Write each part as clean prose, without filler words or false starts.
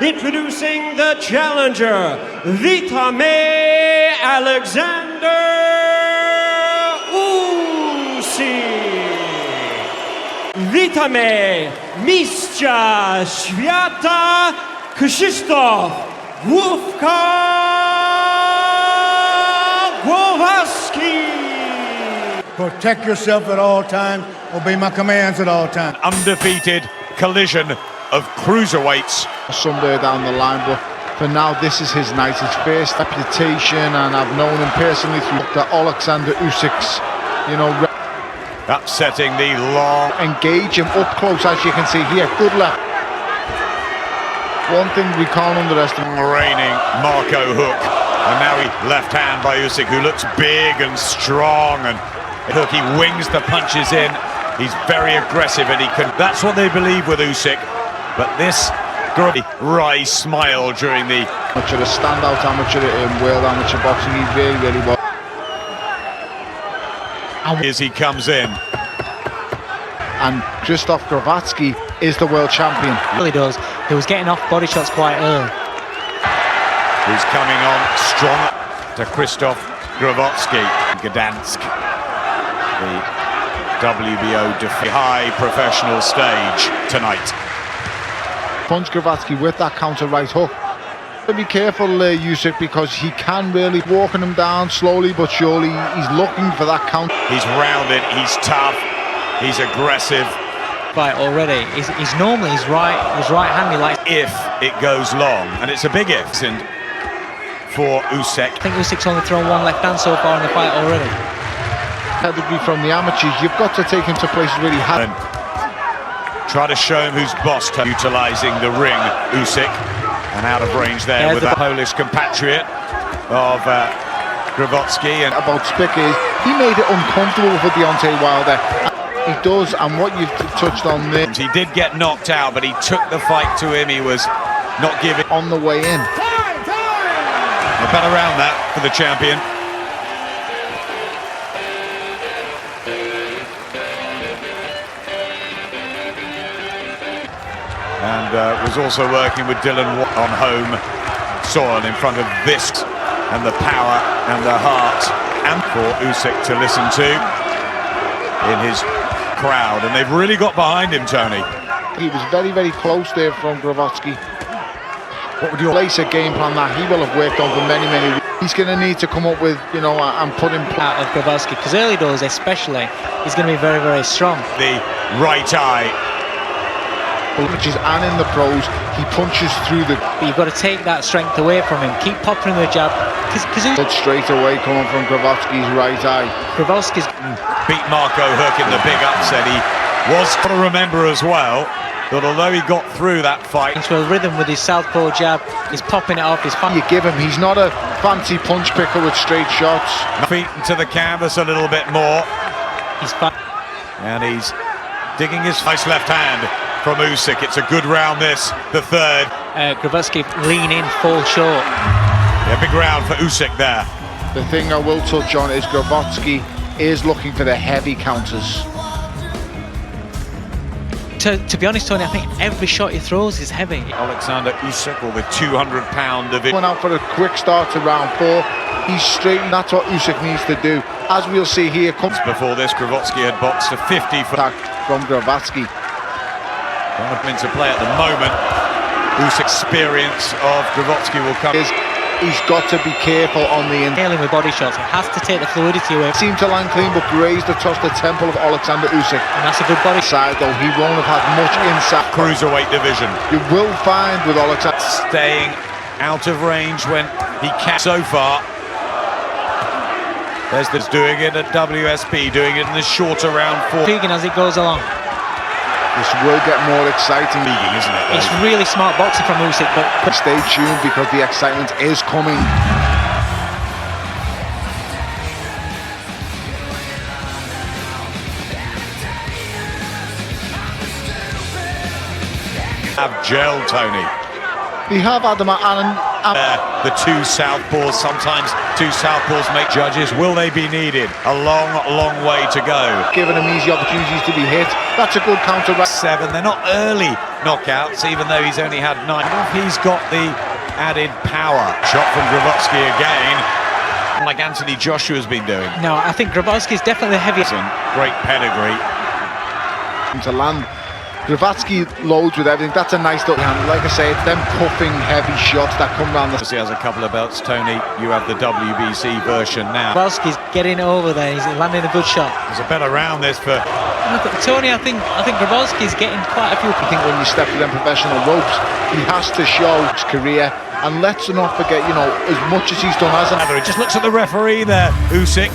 Introducing the challenger, Witamy Oleksandr Usyk. Witamy mistrza świata Krzysztof Glowacki. Protect yourself at all times. Obey my commands at all times. Undefeated collision of cruiserweights. Somewhere down the line, but for now this is his night, his first reputation, and I've known him personally through the Oleksandr Usyk's, Upsetting the long. engage him up close, as you can see here. Good left. One thing we can't underestimate. Reigning Marco hook, and now he left hand by Usyk, who looks big and strong, and look, he wings the punches in. He's very aggressive, and he can. That's what they believe with Usyk, but this wry smile during the Amateur, a standout amateur in world amateur boxing. He really well. as he comes in. And Krzysztof Glowacki is the world champion. Really does. He was getting off body shots quite early. Who's coming on strong to Krzysztof Gravotski, Gdańsk, the WBO high professional stage tonight. Punch Gravotski with that counter right hook. Be careful, Usyk, because he can really walking him down slowly but surely. He's looking for that counter. He's rounded, he's tough, he's aggressive. Fight already. He's normally his right hand. He likes. If it goes long, and it's a big if, and for Usyk. I think Usyk's only thrown one left hand so far in the fight already. Pedigree from the amateurs, you've got to take him to places where he hasn't. Try to show him who's boss, utilising the ring, Usyk, and out of range there with that Polish compatriot of Gravotski. And about Spick is, he made it uncomfortable for Deontay Wilder. He does, and what you've touched on there. He did get knocked out, but he took the fight to him. He was not giving. On the way in. A bet around that for the champion. And was also working with Dylan on home soil in front of this, and the power and the heart, and for Usyk to listen to in his crowd, and they've really got behind him, Tony. He was very close there from Gravotski. What would you place a game plan that he will have worked on for many weeks? He's going to need to come up with, and put him Out of Gravotski, because early doors especially, he's going to be very strong. The right eye. And in the pros, he punches through the. But you've got to take that strength away from him. Keep popping him with a jab. Because straight away coming from Gravotski's right eye. Gravotski's beat Marco hook in the big upset. He was got to remember as well that although he got through that fight into a rhythm with his southpaw jab, he's popping it off. You give him. He's not a fancy punch picker with straight shots. Feet into the canvas a little bit more. He's and he's digging his nice left hand from Usyk. It's a good round this, the third. Gravotski lean in, fall short. Yeah, big round for Usyk there. The thing I will touch on is Gravotski is looking for the heavy counters. To be honest, Tony, I think every shot he throws is heavy. Oleksandr Usyk, or the 200-pound division. Went out for a quick start to round 4. He's straight, and that's what Usyk needs to do. As we'll see here, comes before this, Gravotski had boxed a 50 for attack from Gravotski. Into play at the moment. Usyk's experience of Gravotski will come. He's got to be careful on the Nailing with body shots. He has to take the fluidity away. Seemed to land clean, but grazed across the temple of Oleksandr Usyk. And that's a good body side, though. He won't have had much inside. Cruiserweight division. You will find with Oleksandr staying out of range when he can. So far, there's this doing it at WSP, doing it in the shorter round 4. Intriguing as it goes along. This will get more exciting, isn't it? It's really smart boxing from Usyk, but stay tuned because the excitement is coming. Have gel, Tony. We have Adam and the two southpaws, sometimes two southpaws make judges. Will they be needed? A long way to go. Giving them easy opportunities to be hit. That's a good counter. 7. They're not early knockouts, even though he's only had 9. I don't know if he's got the added power. Shot from Gravotski again, like Anthony Joshua's been doing. No, I think Gravotski is definitely the heaviest. Great pedigree. To land. Gravotski loads with everything. That's a nice little hand. Like I say, it's them puffing heavy shots that come round the... He has a couple of belts. Tony, you have the WBC version now. Gravotski's getting over there. He's landing a good shot. There's a better round this for Tony. I think Gravotski's getting quite a few. I think when you step to them professional ropes, he has to show his career. And let's not forget, you know, as much as he's done as an... He just looks at the referee there, Usyk.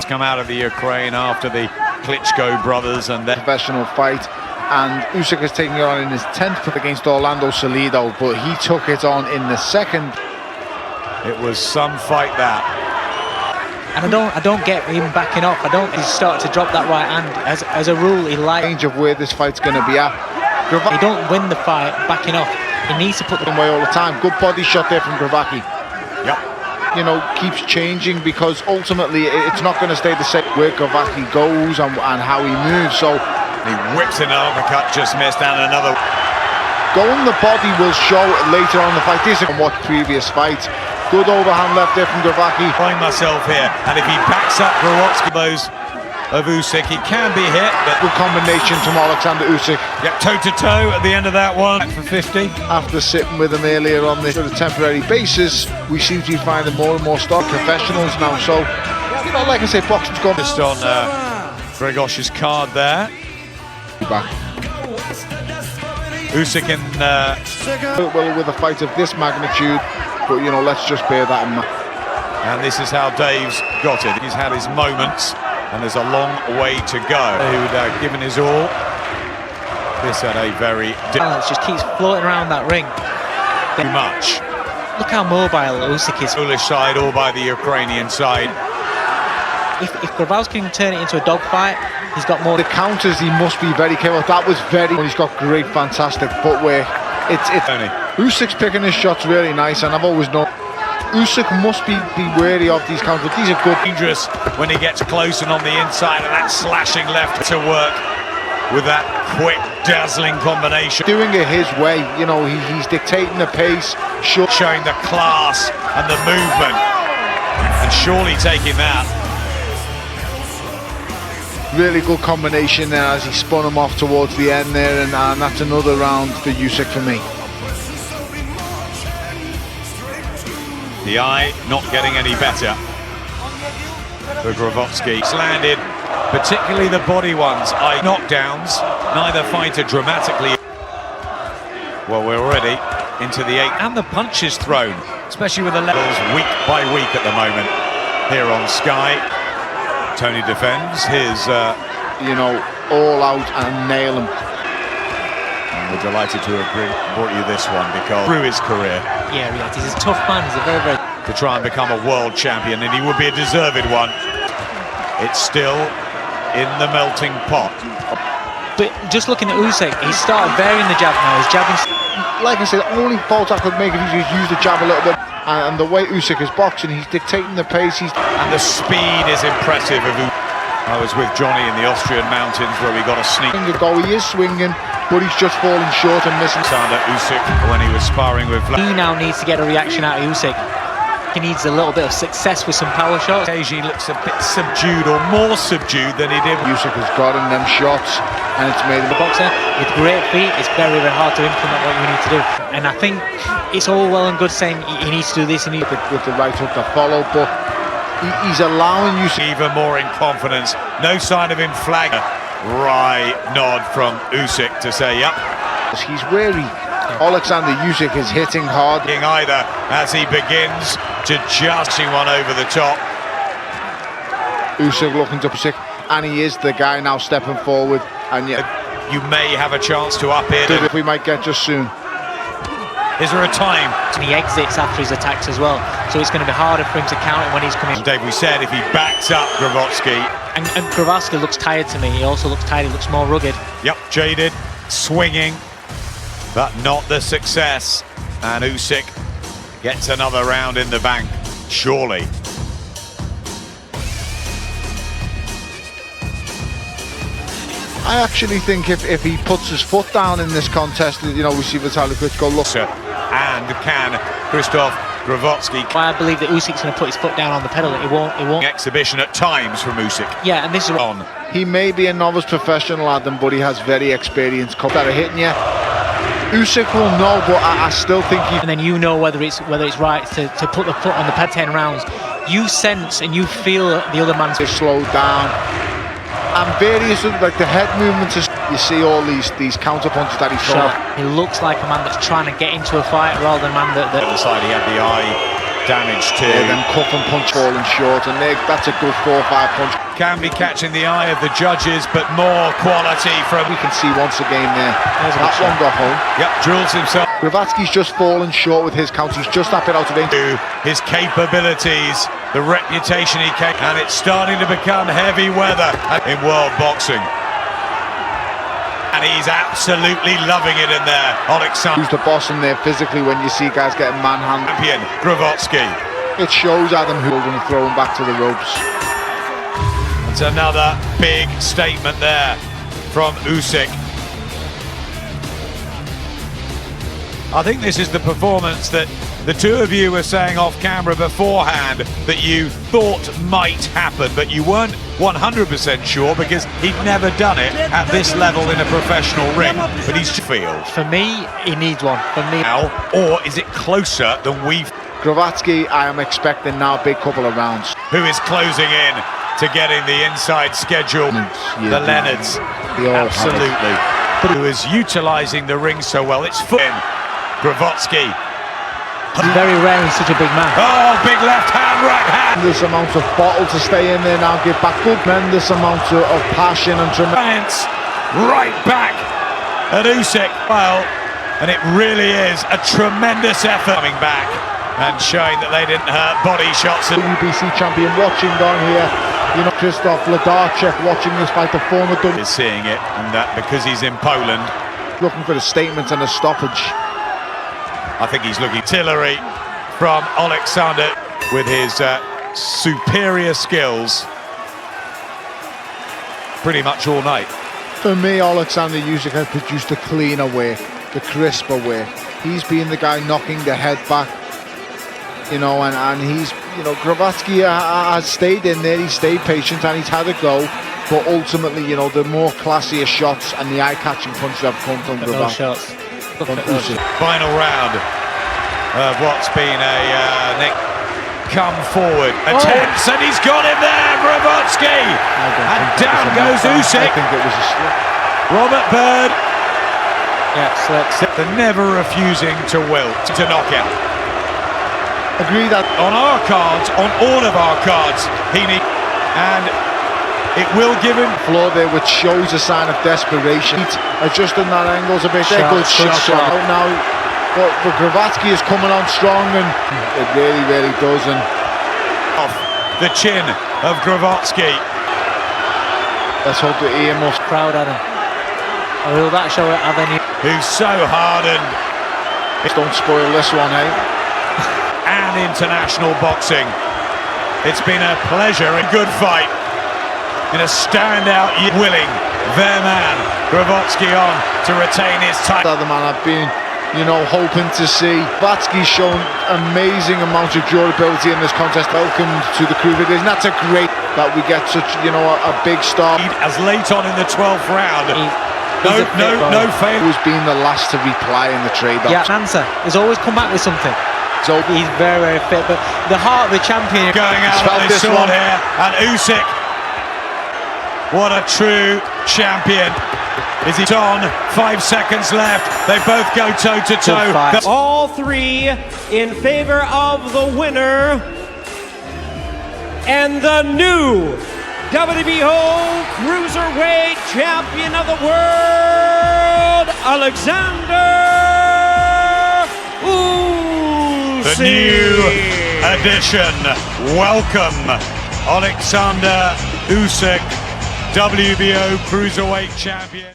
Come out of the Ukraine after the Klitschko brothers and their professional fight, and Usyk has taken it on in his 10th against Orlando Salido, but he took it on in the 2nd. It was some fight that. And I don't get him backing off. I don't. He's starting to drop that right hand. As a rule, he likes range of where this fight's going to be at. He don't win the fight backing off. He needs to put the away all the time. Good body shot there from Gravotski. Yep. You know, keeps changing, because ultimately it's not going to stay the same where Gravotski goes and how he moves. So he whips an uppercut, just missed, and another. Going the body will show later on in the fight. This is from what previous fights. Good overhand left there from Gravotski. Find myself here, and if he backs up Gravotski those of Usyk, he can be hit. But good combination from Oleksandr Usyk. Yep, toe to toe at the end of that one. For 50. After sitting with him earlier on this sort of temporary basis, we seem to be finding more and more stock professionals now. So, you know, like I say, boxing's gone. Just on Gregosh's card there. Back. Usyk in. Well, with a fight of this magnitude, but you know, let's just bear that in mind. And this is how Dave's got it. He's had his moments, and there's a long way to go. Who'd given his all. This had a very... Balance just keeps floating around that ring. Too much. Look how mobile Usyk is. Polish side, all by the Ukrainian side. If Gravotski can turn it into a dogfight, he's got more... The counters, he must be very careful. That was very... He's got great, fantastic footwork. It's Tony. Usyk's picking his shots really nice, and I've always known... Usyk must be wary of these counters. These are good. Dangerous when he gets close and on the inside, and that slashing left to work with that quick, dazzling combination. Doing it his way, you know, he's dictating the pace, showing the class and the movement, and surely taking that. Really good combination there as he spun him off towards the end there, and that's another round for Usyk for me. The eye not getting any better for Gravotski. It's landed, particularly the body ones. Eye knockdowns, neither fighter dramatically. Well, we're already into the 8th, and the punches thrown, especially with the levels week by week at the moment here on Sky. Tony defends his, you know, all out and nail him. And we're delighted to have brought you this one, because through his career, yeah, he's a tough man. He's a very to try and become a world champion, and he would be a deserved one. It's still in the melting pot. But just looking at Usyk, he started varying the jab now. He's jabbing. Like I said, the only fault I could make if he use the jab a little bit, and the way Usyk is boxing, he's dictating the pace. And the speed is impressive of Usyk. I was with Johnny in the Austrian mountains where we got a sneak. He is swinging, but he's just falling short and missing. Oleksandr Usyk when he was sparring with He now needs to get a reaction out of Usyk. He needs a little bit of success with some power shots. Occasionally looks a bit subdued, or more subdued than he did. Usyk has gotten them shots, and it's made him a boxer with great feet. It's very, very hard to implement what you need to do. And I think it's all well and good saying he needs to do this and with the right hook to follow, but he's allowing Usyk even more in confidence. No sign of him flagging. Right nod from Usyk to say, yep. He's wary. Oleksandr Usyk is hitting hard. Either as he begins to just see one over the top. Usyk looking to Usyk, and he is the guy now stepping forward. And yet, you may have a chance to up it. If we might get just soon. Is there a time? And he exits after his attacks as well, so it's going to be harder for him to counter when he's coming. And Dave, we said if he backs up Gravotski. And Gravotski looks tired to me. He also looks tired. He looks more rugged. Yep, jaded, swinging, but not the success. And Usyk Gets another round in the bank, surely. I actually think if he puts his foot down in this contest, you know, we see Vitaly Klitschko look. And can Krzysztof Glowacki. I believe that Usyk's going to put his foot down on the pedal. It won't. Exhibition at times from Usyk. Yeah, and this is on. He may be a novice professional, Adam, but he has very experienced cups that are hitting you. Usyk will know, but I still think he. And then you know whether it's right to put the foot on the pad 10 rounds. You sense and you feel the other man's slowed down. And various like the head movements, you see all these counter punches that he's throwing. He looks like a man that's trying to get into a fight rather than a man that. The other side, he had the eye damage too. Yeah, then cuff and punch falling short, and that's a good 4 or 5 punch. Can be catching the eye of the judges, but more quality from. We can see once again there. That one got home. Yep, drills himself. Gravotski's just fallen short with his count. He's just that bit out of range. His capabilities, the reputation he came, and it's starting to become heavy weather in world boxing. And he's absolutely loving it in there. Oleksandr. Who's the boss in there physically when you see guys getting manhandled? Champion Gravotski. It shows Adam who's going to throw him back to the ropes. It's another big statement there from Usyk. I think this is the performance that the two of you were saying off camera beforehand that you thought might happen, but you weren't 100% sure because he'd never done it at this level in a professional ring. But he's feel. For me, he needs one. For me, now, or is it closer than we've? Gravotski, I am expecting now a big couple of rounds. Who is closing in to getting the inside schedule? Yeah, the Leonards, absolutely. Who is utilising the ring so well? It's in. Gravotski. Very rare he's such a big man. Oh, big left hand, right hand. Tremendous amounts of bottle to stay in there now, give back. Tremendous amounts of passion and tremendous. Right back at Usyk. Well, and it really is a tremendous effort coming back and showing that they didn't hurt. Body shots. WBC champion watching down here. You know, Krzysztof Glowacki watching this fight, the former is seeing it, and that because he's in Poland. Looking for a statement and a stoppage. I think he's looking artillery from Oleksandr with his superior skills pretty much all night. For me, Oleksandr Usyk has produced a cleaner way, the crisper way. He's been the guy knocking the head back, you know, and he's, you know, Gravotski has stayed in there, he's stayed patient and he's had a go, but ultimately, you know, the more classier shots and the eye-catching punches have come from Gravotski. Final round of what's been a Nick come forward attempts, and he's got him there, Gravotski, and down goes Usyk. I think it was a slip. Robert Byrd, yeah, slip. They're never refusing to wilt to knock out. Agree that on our cards, on all of our cards, he needs, and it will give him floor there, which shows a sign of desperation. Adjusting that angles a bit. Good shot. Now, but Gravotski is coming on strong, and it really does. And off the chin of Gravotski. Let's hope the earmuffs. Proud at him. Or will that show Avenue? Who's so hardened. Don't spoil this one, eh? And international boxing. It's been a pleasure, a good fight. In a standout, willing their man Gravotski on to retain his title. The man I've been, you know, hoping to see. Gravotski's shown amazing amounts of durability in this contest. Welcome to the Cruiserweight. Isn't that great that we get such, you know, a big star? As late on in the 12th round. No fail. Who's been the last to reply in the trade-off? Yeah, answer. He's always come back with something. So he's very fit, but the heart of the champion going out on this sword here, and Usyk. What a true champion. Is he on? 5 seconds left. They both go toe-to-toe. All three in favor of the winner and the new WBO Cruiserweight Champion of the World, Oleksandr Usyk. The new addition. Welcome, Oleksandr Usyk. WBO Cruiserweight Champion.